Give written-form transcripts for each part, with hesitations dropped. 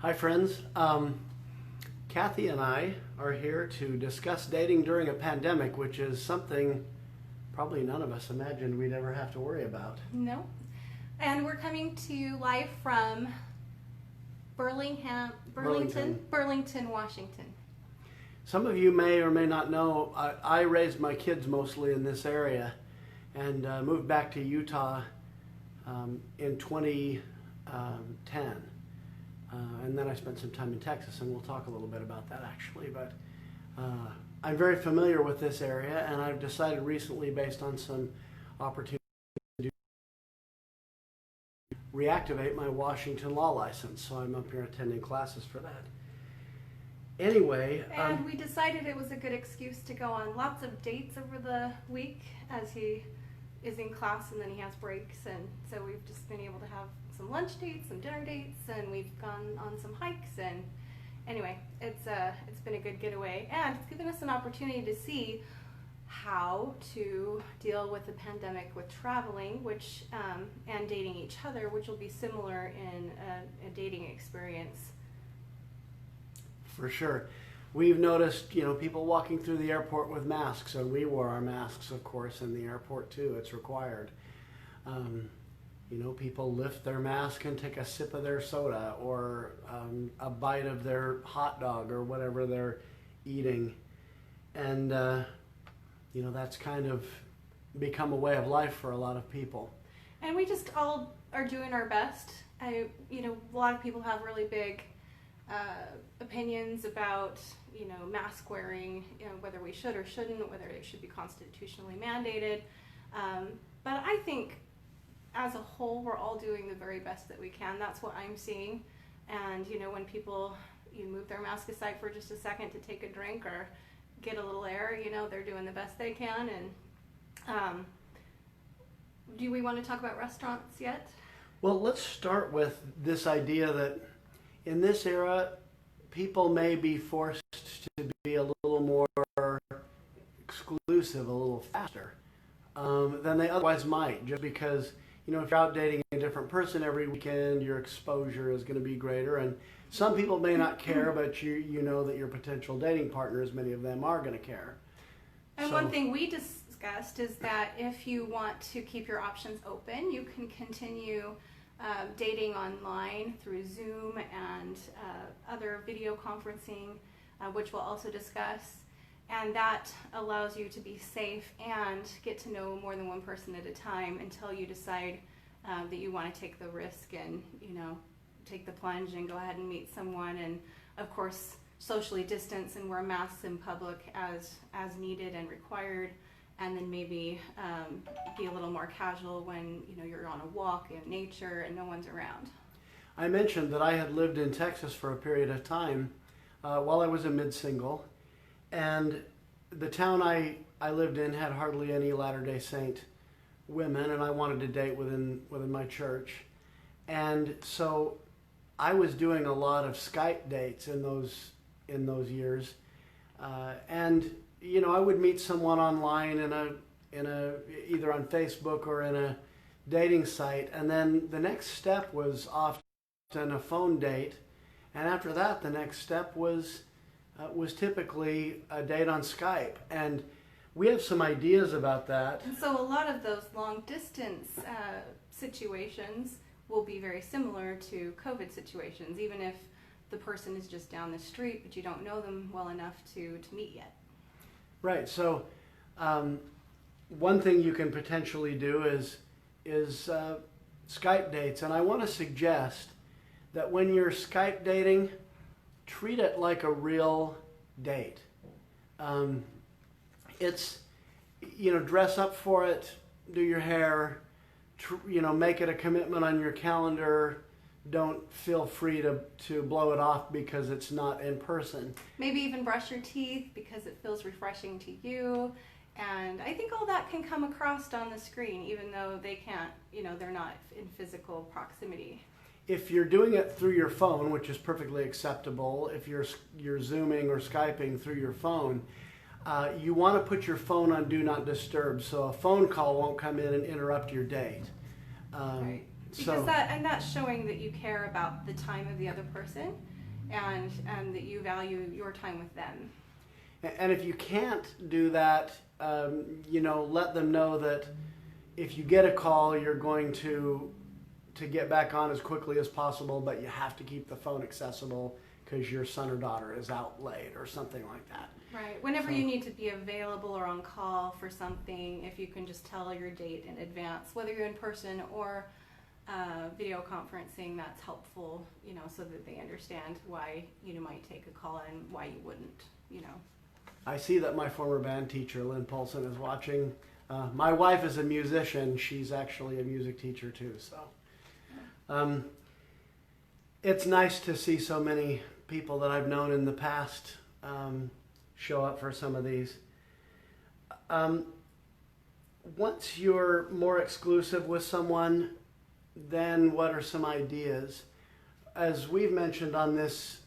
Hi, friends. Kathy and I are here to discuss dating during a pandemic, which is something probably none of us imagined we'd ever have to worry about. No. And we're coming to you live from Burlington, Washington. Some of you may or may not know, I raised my kids mostly in this area and moved back to Utah in 2010. And then I spent some time in Texas, and we'll talk a little bit about that actually. But I'm very familiar with this area, and I've decided recently, based on some opportunities, to reactivate my Washington law license. So I'm up here attending classes for that. Anyway. And we decided it was a good excuse to go on lots of dates over the week as he is in class and then he has breaks. And so we've just been able to have some lunch dates, some dinner dates, and we've gone on some hikes. And anyway, it's been a good getaway, and it's given us an opportunity to see how to deal with the pandemic with traveling, which and dating each other, which will be similar in a dating experience. For sure. We've noticed, people walking through the airport with masks, and we wore our masks, of course, in the airport too. It's required. People lift their mask and take a sip of their soda or a bite of their hot dog or whatever they're eating. And, that's kind of become a way of life for a lot of people. And we just all are doing our best. A lot of people have really big opinions about, mask wearing, whether we should or shouldn't, whether it should be constitutionally mandated. But I think as a whole, we're all doing the very best that we can. That's what I'm seeing. And, when people move their mask aside for just a second to take a drink or get a little air, they're doing the best they can. And do we want to talk about restaurants yet? Well, let's start with this idea that in this era, people may be forced to be a little more exclusive, a little faster than they otherwise might, just because, if you're out dating a different person every weekend, your exposure is going to be greater. And some people may not care, but you know that your potential dating partners, many of them are going to care. And one thing we discussed is that if you want to keep your options open, you can continue dating online through Zoom and other video conferencing, which we'll also discuss. And that allows you to be safe and get to know more than one person at a time until you decide that you want to take the risk and, take the plunge and go ahead and meet someone. And of course, socially distance and wear masks in public as needed and required. And then maybe be a little more casual when you're on a walk in nature and no one's around. I mentioned that I had lived in Texas for a period of time while I was a mid-single, and the town I lived in had hardly any Latter-day Saint women, and I wanted to date within my church. And so I was doing a lot of Skype dates in those years, and I would meet someone online in a either on Facebook or in a dating site, and then the next step was often a phone date, and after that, the next step was typically a date on Skype, and we have some ideas about that. And so a lot of those long distance situations will be very similar to COVID situations, even if the person is just down the street, but you don't know them well enough to meet yet. Right. So, one thing you can potentially do is Skype dates, and I want to suggest that when you're Skype dating, treat it like a real date. It's dress up for it, do your hair, make it a commitment on your calendar. Don't feel free to blow it off because it's not in person. Maybe even brush your teeth because it feels refreshing to you. And I think all that can come across on the screen, even though they can't, they're not in physical proximity. If you're doing it through your phone, which is perfectly acceptable, if you're Zooming or Skyping through your phone, you want to put your phone on Do Not Disturb so a phone call won't come in and interrupt your date. Right. Because that's showing that you care about the time of the other person, and that you value your time with them. And if you can't do that, let them know that if you get a call, you're going to get back on as quickly as possible, but you have to keep the phone accessible because your son or daughter is out late or something like that. Right. Whenever you need to be available or on call for something, if you can just tell your date in advance, whether you're in person or video conferencing, that's helpful, so that they understand why you might take a call and why you wouldn't, I see that my former band teacher, Lynn Paulson, is watching. My wife is a musician. She's actually a music teacher too. So it's nice to see so many people that I've known in the past show up for some of these. Once you're more exclusive with someone, then what are some ideas? As we've mentioned on this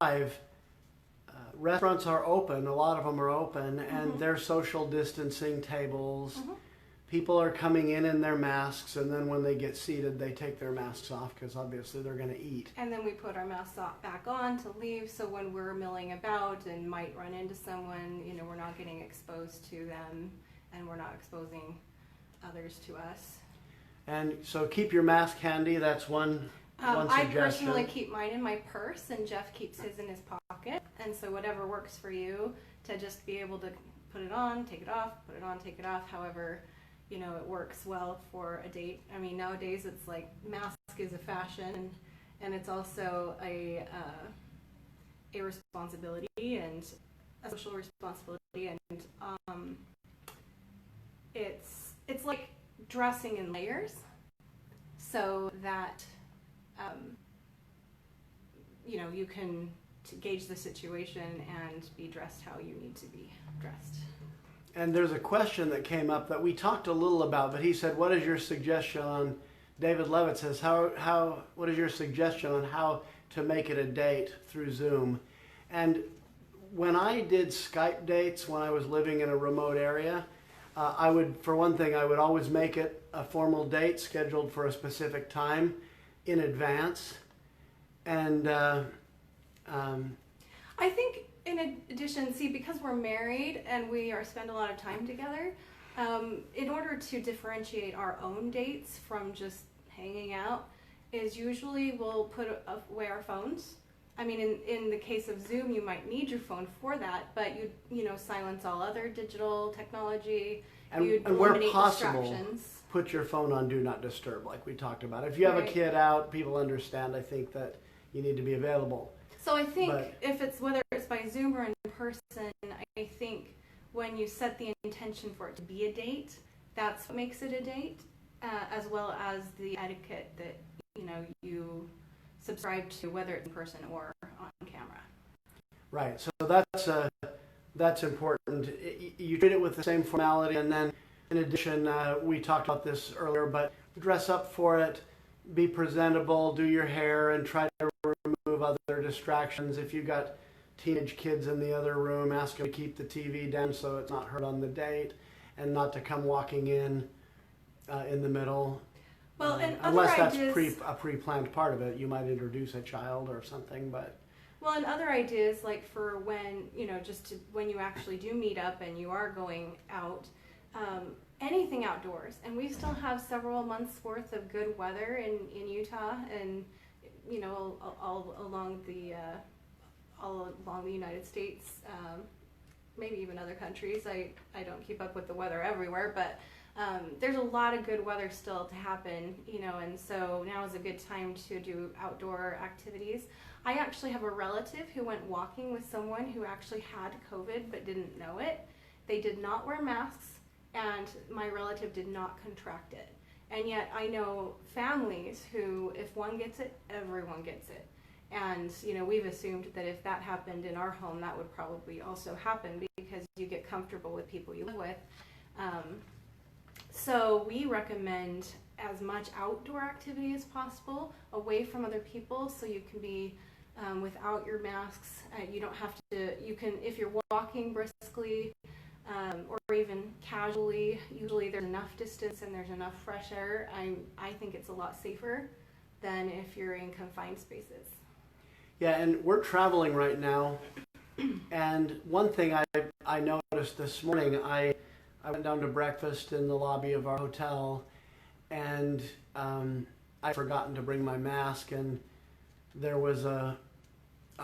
live, restaurants are open. A lot of them are open, and they're social distancing tables. Mm-hmm. People are coming in their masks, and then when they get seated, they take their masks off because obviously they're going to eat. And then we put our masks back on to leave, so when we're milling about and might run into someone, we're not getting exposed to them, and we're not exposing others to us. And so keep your mask handy. That's one suggestion. I personally keep mine in my purse, and Jeff keeps his in his pocket. And so whatever works for you, to just be able to put it on, take it off, put it on, take it off, however, it works well for a date. I mean, nowadays it's like mask is a fashion, and it's also a responsibility and a social responsibility, and it's like dressing in layers, so that you can gauge the situation and be dressed how you need to be dressed. And there's a question that came up that we talked a little about, but he said, what is your suggestion on, David Levitt says, what is your suggestion on how to make it a date through Zoom? And when I did Skype dates when I was living in a remote area, I would always make it a formal date scheduled for a specific time in advance. And I think in addition, because we're married and we spend a lot of time together, in order to differentiate our own dates from just hanging out, is usually we'll put away our phones. I mean, in the case of Zoom, you might need your phone for that, but you silence all other digital technology. And where possible, put your phone on Do Not Disturb, like we talked about. If you have a kid out, people understand, I think, that you need to be available. So I think whether it's by Zoom or in person, I think when you set the intention for it to be a date, that's what makes it a date, as well as the etiquette that you subscribe to, whether it's in person or on camera. Right. So that's important. You treat it with the same formality, and then in addition, we talked about this earlier, but dress up for it, be presentable, do your hair, and try to remove other distractions. If you've got teenage kids in the other room, ask them to keep the TV down so it's not heard on the date, and not to come walking in the middle. Well, and unless that's a pre-planned part of it, you might introduce a child or something, but. Well, and other ideas, like for when, when you actually do meet up and you are going out, anything outdoors. And we still have several months worth of good weather in Utah, and, all along the United States, maybe even other countries. I don't keep up with the weather everywhere, but there's a lot of good weather still to happen, and so now is a good time to do outdoor activities. I actually have a relative who went walking with someone who actually had COVID but didn't know it. They did not wear masks, and my relative did not contract it. And yet I know families who, if one gets it, everyone gets it. And, we've assumed that if that happened in our home, that would probably also happen, because you get comfortable with people you live with. So we recommend as much outdoor activity as possible, away from other people, so you can be without your masks. You don't have to, if you're walking briskly, or even casually. Usually there's enough distance and there's enough fresh air. I think it's a lot safer than if you're in confined spaces. Yeah, and we're traveling right now. And one thing I noticed this morning, I went down to breakfast in the lobby of our hotel, and I'd forgotten to bring my mask, and there was a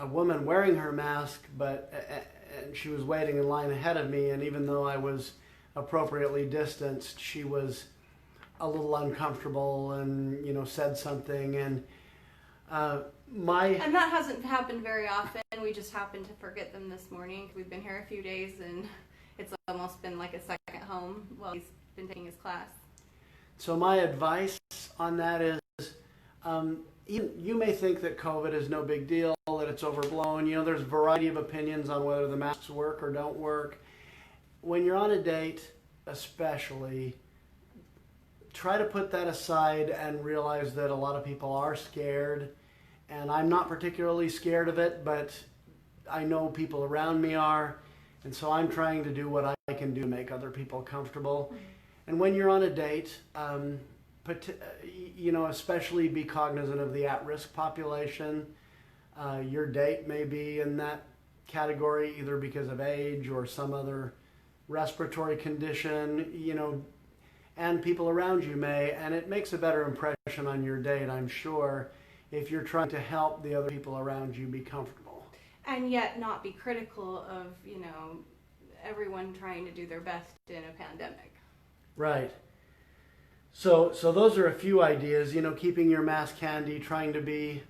woman wearing her mask, and she was waiting in line ahead of me, and even though I was appropriately distanced, she was a little uncomfortable and, said something, and And that hasn't happened very often. We just happened to forget them this morning. We've been here a few days, and it's almost been like a second home while he's been taking his class. So my advice on that is, you may think that COVID is no big deal, that it's overblown. There's a variety of opinions on whether the masks work or don't work. When you're on a date, especially, try to put that aside and realize that a lot of people are scared. And I'm not particularly scared of it, but I know people around me are. And so I'm trying to do what I can do to make other people comfortable. And when you're on a date, especially be cognizant of the at-risk population. Your date may be in that category either because of age or some other respiratory condition, and people around you may, and it makes a better impression on your date, I'm sure, if you're trying to help the other people around you be comfortable. And yet not be critical of, everyone trying to do their best in a pandemic. Right. So those are a few ideas, keeping your mask handy, trying to be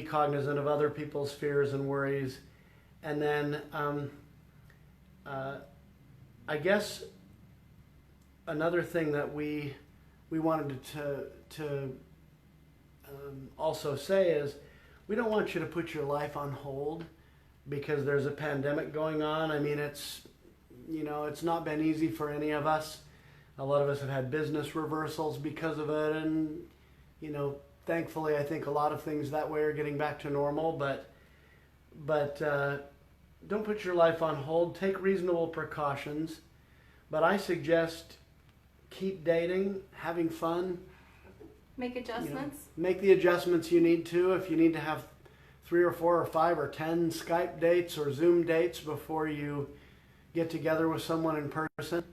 cognizant of other people's fears and worries. And then I guess another thing that we wanted to also say is we don't want you to put your life on hold because there's a pandemic going on. I mean, it's not been easy for any of us. A lot of us have had business reversals because of it, and thankfully I think a lot of things that way are getting back to normal, but don't put your life on hold. Take reasonable precautions, but I suggest keep dating, having fun. Make adjustments. Make the adjustments you need to. If you need to have 3 or 4 or 5 or 10 Skype dates or Zoom dates before you get together with someone in person.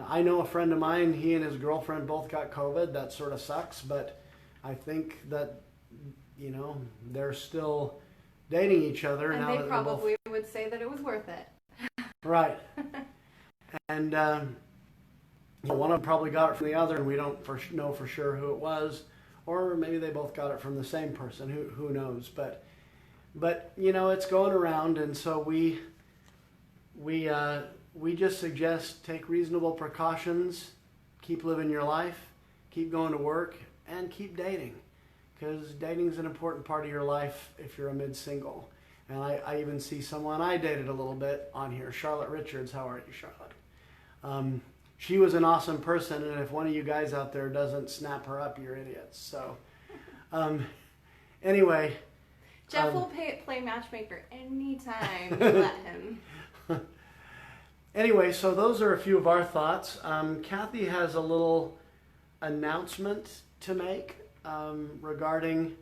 I know a friend of mine, he and his girlfriend both got COVID. That sort of sucks, but I think that, they're still dating each other. And now they that probably would say that it was worth it. Right. And one of them probably got it from the other, and we don't know for sure who it was. Or maybe they both got it from the same person. Who knows? But it's going around, and so we just suggest take reasonable precautions, keep living your life, keep going to work, and keep dating. Because dating is an important part of your life if you're a mid-single. And I even see someone I dated a little bit on here, Charlotte Richards. How are you, Charlotte? She was an awesome person, and if one of you guys out there doesn't snap her up, you're idiots. So, anyway. Jeff will play matchmaker anytime you let him. Anyway, so those are a few of our thoughts. Kathy has a little announcement to make regarding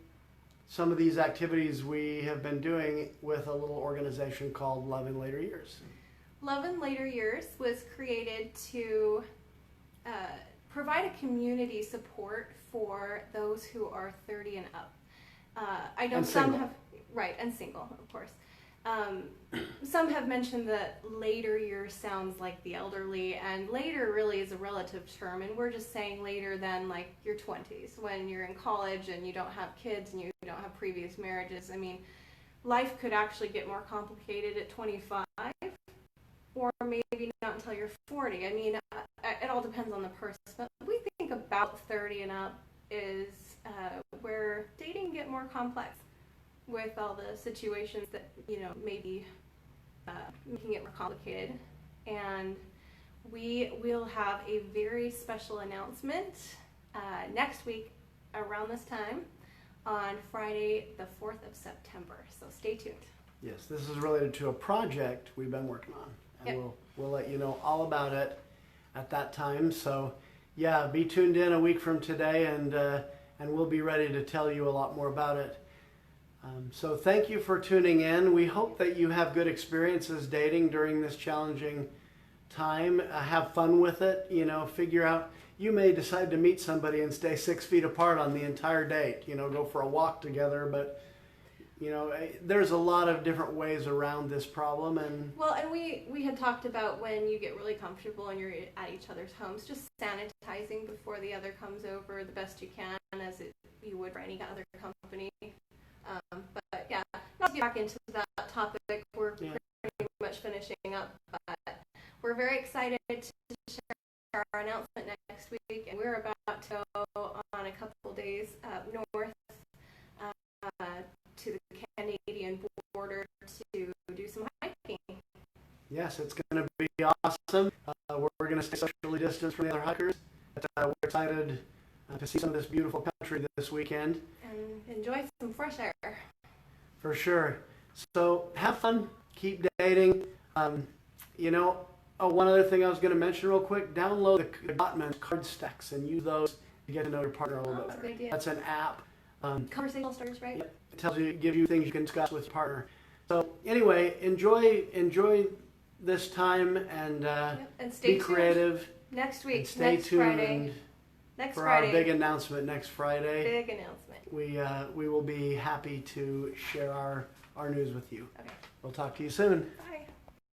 some of these activities we have been doing with a little organization called Love in Later Years. Love in Later Years was created to provide a community support for those who are 30 and up. I know some have, right, and single, of course. Some have mentioned that later years sounds like the elderly, and later really is a relative term, and we're just saying later than like your 20s, when you're in college and you don't have kids and you don't have previous marriages. I mean, life could actually get more complicated at 25, or maybe not until you're 40. I mean, it all depends on the person, but we think about 30 and up is where dating get more complex with all the situations that, maybe making it more complicated. And we will have a very special announcement next week around this time on Friday, the 4th of September. So stay tuned. Yes, this is related to a project we've been working on. And Yep. we'll let you know all about it at that time. So yeah, be tuned in a week from today, and we'll be ready to tell you a lot more about it. So thank you for tuning in. We hope that you have good experiences dating during this challenging time. Have fun with it. You know, figure out, you may decide to meet somebody and stay 6 feet apart on the entire date. You know, go for a walk together, but you know, there's a lot of different ways around this problem. And well, and we had talked about when you get really comfortable and you're at each other's homes, just sanitizing before the other comes over the best you can, as you would for any other company. But yeah, not to get back into that topic, we're pretty much finishing up, but we're very excited to share our announcement next week, and we're about to go on a couple days up north to the Canadian border to do some hiking. yes, it's going to be awesome. We're going to stay socially distanced from the other hikers, but we're excited to see some of this beautiful country this weekend. And enjoy some fresh air. For sure. So have fun, keep dating. You know, one other thing I was going to mention real quick, download the Gottman card stacks and use those to get to know your partner a little bit That's a better. good idea. That's an app. Conversational starters, right? Yep. It tells you, give you things you can discuss with your partner. So anyway, enjoy this time, and And stay be tuned. creative. Next week, And stay next tuned Friday. Next for Friday. our big announcement next Friday. Big announcement. We will be happy to share our news with you. Okay. We'll talk to you soon. Bye.